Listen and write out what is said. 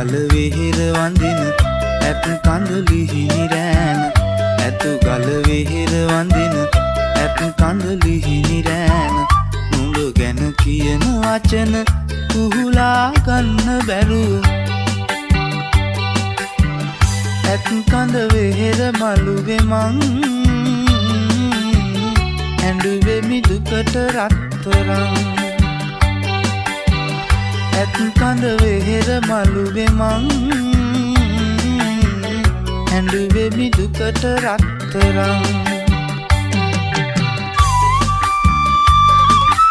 ගල වෙහෙර වඳින ඇත් කඳුලිහි නිරෑන ඇතු ගල වෙහෙර වඳින ඇත් කඳුලිහි නිරෑන නුඹ ගැන කියන වචන කුහුලා ගන්න බැරුව ඇත් කඳ වෙහෙර මළුවේ මං ඇඬුවේ මිදුකට රත්තරන් ඇත් කඳ වෙහෙර මළුවේ මං ඇඬුවේ මිදුකට රත්තරන්